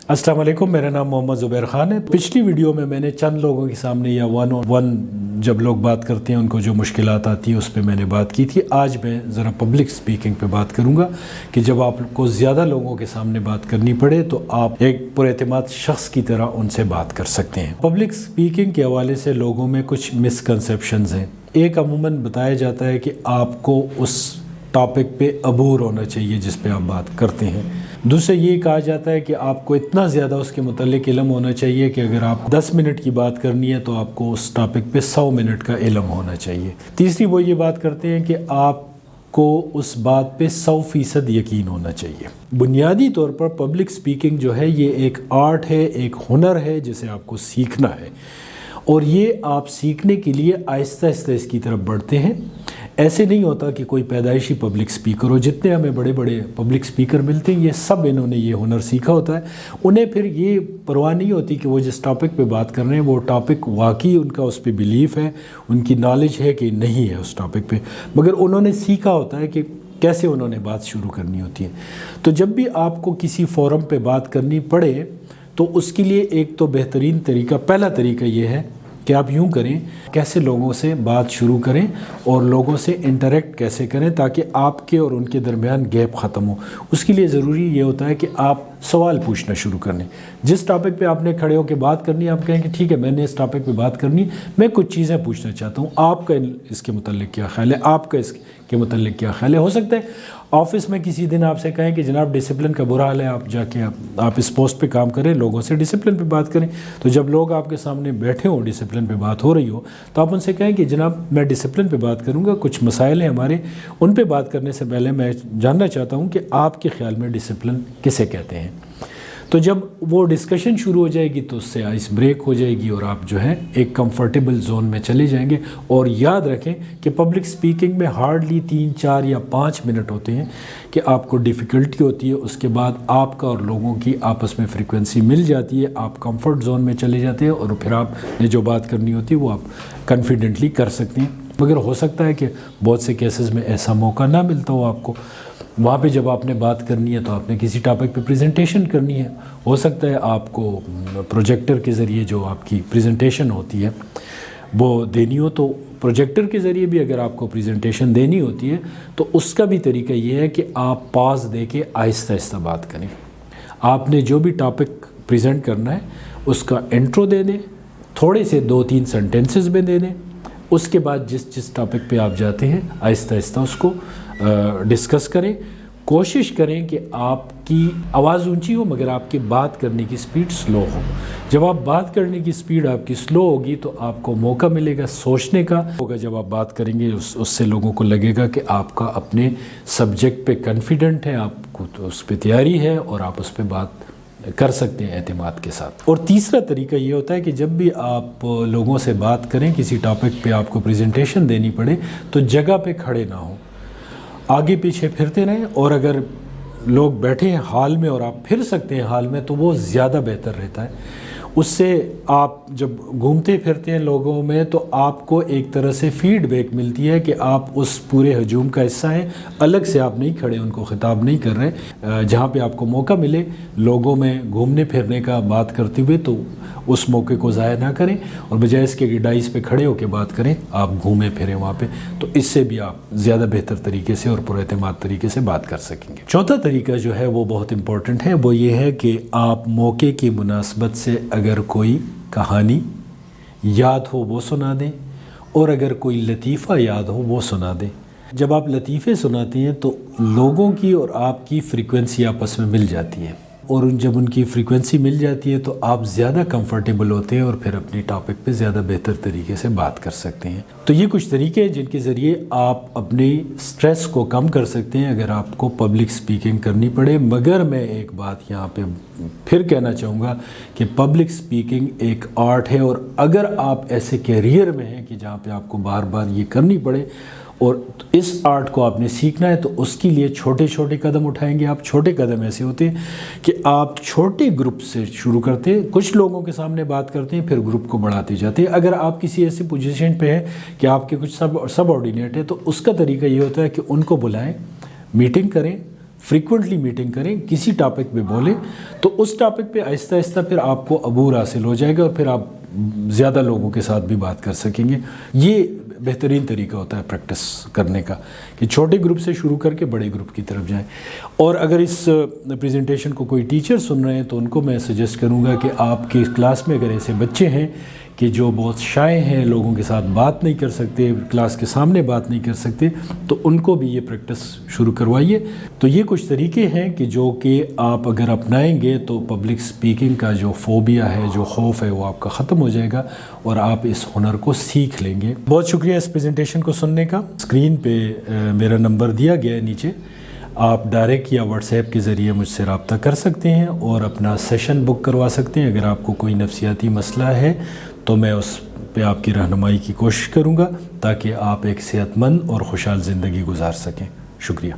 अस्सलाम वालेकुम, मेरा नाम मोहम्मद ज़ुबैर ख़ान है। पिछली वीडियो में मैंने चंद लोगों के सामने या वन ऑन वन जब लोग बात करते हैं उनको जो मुश्किलात आती है उस पर मैंने बात की थी। आज मैं ज़रा पब्लिक स्पीकिंग पे बात करूँगा कि जब आपको ज़्यादा लोगों के सामने बात करनी पड़े तो आप एक पुरएतमाद शख्स की तरह उनसे बात कर सकते हैं। पब्लिक स्पीकिंग के हवाले से लोगों में कुछ मिसकंसेप्शंस हैं। एक अमूमन बताया जाता है कि आपको उस टॉपिक पे अबूर होना चाहिए जिस पे आप बात करते हैं। दूसरा ये कहा जाता है कि आपको इतना ज़्यादा उसके मुतल्लिक इल्म होना चाहिए कि अगर आप 10 मिनट की बात करनी है तो आपको उस टॉपिक पे 100 मिनट का इल्म होना चाहिए। तीसरी वो ये बात करते हैं कि आपको उस बात पे 100% यकीन होना चाहिए। बुनियादी तौर पर पब्लिक स्पीकिंग जो है ये एक आर्ट है, एक हुनर है जिसे आपको सीखना है, और ये आप सीखने के लिए आहिस्ता आहिस्ता इसकी तरफ बढ़ते हैं। ऐसे नहीं होता कि कोई पैदाइशी पब्लिक स्पीकर हो। जितने हमें बड़े बड़े पब्लिक स्पीकर मिलते हैं ये सब इन्होंने ये हुनर सीखा होता है। उन्हें फिर ये परवाह नहीं होती कि वो जिस टॉपिक पे बात कर रहे हैं वो टॉपिक वाकई उनका उस पर बिलीफ है, उनकी नॉलेज है कि नहीं है उस टॉपिक पे, मगर उन्होंने सीखा होता है कि कैसे उन्होंने बात शुरू करनी होती है। तो जब भी आपको किसी फोरम पे बात करनी पड़े तो उसके लिए एक तो बेहतरीन तरीका, पहला तरीका ये है कि आप यूँ करें, कैसे लोगों से बात शुरू करें और लोगों से इंटरेक्ट कैसे करें ताकि आपके और उनके दरमियान गैप ख़त्म हो। उसके लिए ज़रूरी ये होता है कि आप सवाल पूछना शुरू कर लें। जिस टॉपिक पे आपने खड़े होकर बात करनी है आप कहें कि ठीक है मैंने इस टॉपिक पे बात करनी, मैं कुछ चीज़ें पूछना चाहता हूँ, आपका इसके मुतल्लिक क्या ख्याल है, आपका इसके मुतल्लिक क्या ख्याल है। हो सकता है ऑफिस में किसी दिन आपसे कहें कि जनाब डिसिप्लिन का बुरा हाल है, आप जाके आप इस पोस्ट पे काम करें, लोगों से डिसिप्लिन पे बात करें। तो जब लोग आपके सामने बैठे हों, डिसिप्लिन पे बात हो रही हो, तो आप उनसे कहें कि जनाब मैं डिसिप्लिन पे बात करूँगा, कुछ मसाइल हैं हमारे, उन पे बात करने से पहले मैं जानना चाहता हूँ कि आपके ख्याल में डिसिप्लिन किसे कहते हैं। तो जब वो डिस्कशन शुरू हो जाएगी तो उससे आइस ब्रेक हो जाएगी और आप जो है एक कंफर्टेबल जोन में चले जाएंगे। और याद रखें कि पब्लिक स्पीकिंग में हार्डली 3, 4 या 5 मिनट होते हैं कि आपको डिफ़िकल्टी होती है, उसके बाद आपका और लोगों की आपस में फ्रीक्वेंसी मिल जाती है, आप कंफर्ट जोन में चले जाते हैं और फिर आपने जो बात करनी होती है वो आप कॉन्फिडेंटली कर सकते हैं। मगर हो सकता है कि बहुत से केसेस में ऐसा मौका ना मिलता हो आपको। वहाँ पे जब आपने बात करनी है तो आपने किसी टॉपिक पे प्रेजेंटेशन करनी है, हो सकता है आपको प्रोजेक्टर के ज़रिए जो आपकी प्रेजेंटेशन होती है वो देनी हो, तो प्रोजेक्टर के ज़रिए भी अगर आपको प्रेजेंटेशन देनी होती है तो उसका भी तरीका ये है कि आप पास दे के आहिस्ता आहिस्ता बात करें। आपने जो भी टॉपिक प्रेजेंट करना है उसका इंट्रो दे दें, थोड़े से 2-3 सेंटेंसेस में दे दें, उसके बाद जिस टॉपिक पे आप जाते हैं आहिस्ता आहिस्ता उसको डिस्कस करें। कोशिश करें कि आपकी आवाज़ ऊंची हो मगर आपकी बात करने की स्पीड स्लो हो। जब आप बात करने की स्पीड आपकी स्लो होगी तो आपको मौका मिलेगा सोचने का होगा। जब आप बात करेंगे उससे लोगों को लगेगा कि आपका अपने सब्जेक्ट पे कॉन्फिडेंट है, आपको तो उस पर तैयारी है और आप उस पर बात कर सकते हैं एतमाद के साथ। और तीसरा तरीका ये होता है कि जब भी आप लोगों से बात करें, किसी टॉपिक पे आपको प्रेजेंटेशन देनी पड़े तो जगह पे खड़े ना हो, आगे पीछे फिरते रहें। और अगर लोग बैठे हैं हॉल में और आप फिर सकते हैं हॉल में तो वो ज़्यादा बेहतर रहता है। उससे आप जब घूमते फिरते हैं लोगों में तो आपको एक तरह से फीडबैक मिलती है कि आप उस पूरे हजूम का हिस्सा हैं, अलग से आप नहीं खड़े, उनको ख़िताब नहीं कर रहे। जहाँ पे आपको मौका मिले लोगों में घूमने फिरने का बात करते हुए तो उस मौके को ज़ाया ना करें और बजाय इसके कि डाइस पे खड़े होकर बात करें, आप घूमें फिरें वहाँ पे, तो इससे भी आप ज़्यादा बेहतर तरीके से और पुरएतमाद तरीके से बात कर सकेंगे। चौथा तरीका जो है वो बहुत इम्पोर्टेंट है, वो ये है कि आप मौके की मुनासबत से अगर कोई कहानी याद हो वो सुना दें और अगर कोई लतीफ़ा याद हो वो सुना दें। जब आप लतीफ़े सुनाते हैं तो लोगों की और आपकी फ्रीक्वेंसी आपस में मिल जाती है और जब उनकी फ्रीक्वेंसी मिल जाती है तो आप ज़्यादा कंफर्टेबल होते हैं और फिर अपनी टॉपिक पे ज़्यादा बेहतर तरीके से बात कर सकते हैं। तो ये कुछ तरीके हैं जिनके ज़रिए आप अपनी स्ट्रेस को कम कर सकते हैं अगर आपको पब्लिक स्पीकिंग करनी पड़े। मगर मैं एक बात यहाँ पे फिर कहना चाहूँगा कि पब्लिक स्पीकिंग एक आर्ट है और अगर आप ऐसे कैरियर में हैं कि जहाँ पे आपको बार बार ये करनी पड़े और इस आर्ट को आपने सीखना है तो उसके लिए छोटे छोटे कदम उठाएंगे आप। छोटे कदम ऐसे होते हैं कि आप छोटे ग्रुप से शुरू करते हैं, कुछ लोगों के सामने बात करते हैं, फिर ग्रुप को बढ़ाते जाते हैं। अगर आप किसी ऐसी पोजीशन पे हैं कि आपके कुछ सबऑर्डिनेट है तो उसका तरीका ये होता है कि उनको बुलाएं, मीटिंग करें, फ्रीक्वेंटली मीटिंग करें, किसी टॉपिक पे बोलें, तो उस टॉपिक पे आहिस्ता आहिस्ता फिर आपको अबूर हासिल हो जाएगा और फिर आप ज़्यादा लोगों के साथ भी बात कर सकेंगे। ये बेहतरीन तरीका होता है प्रैक्टिस करने का कि छोटे ग्रुप से शुरू करके बड़े ग्रुप की तरफ जाएं। और अगर इस प्रेजेंटेशन को कोई टीचर सुन रहे हैं तो उनको मैं सजेस्ट करूंगा कि आपके क्लास में अगर ऐसे बच्चे हैं कि जो बहुत शाय हैं, लोगों के साथ बात नहीं कर सकते, क्लास के सामने बात नहीं कर सकते, तो उनको भी ये प्रैक्टिस शुरू करवाइए। तो ये कुछ तरीके हैं कि जो कि आप अगर अपनाएंगे तो पब्लिक स्पीकिंग का जो फोबिया है, जो खौफ है, वो आपका ख़त्म हो जाएगा और आप इस हुनर को सीख लेंगे। बहुत शुक्रिया इस प्रेजेंटेशन को सुनने का। स्क्रीन पे मेरा नंबर दिया गया है नीचे, आप डायरेक्ट या व्हाट्सएप के ज़रिए मुझसे रब्ता कर सकते हैं और अपना सेशन बुक करवा सकते हैं। अगर आपको कोई नफ्सियाती मसला है तो मैं उस पे आपकी रहनुमाई की कोशिश करूँगा ताकि आप एक सेहतमंद और खुशहाल ज़िंदगी गुजार सकें। शुक्रिया।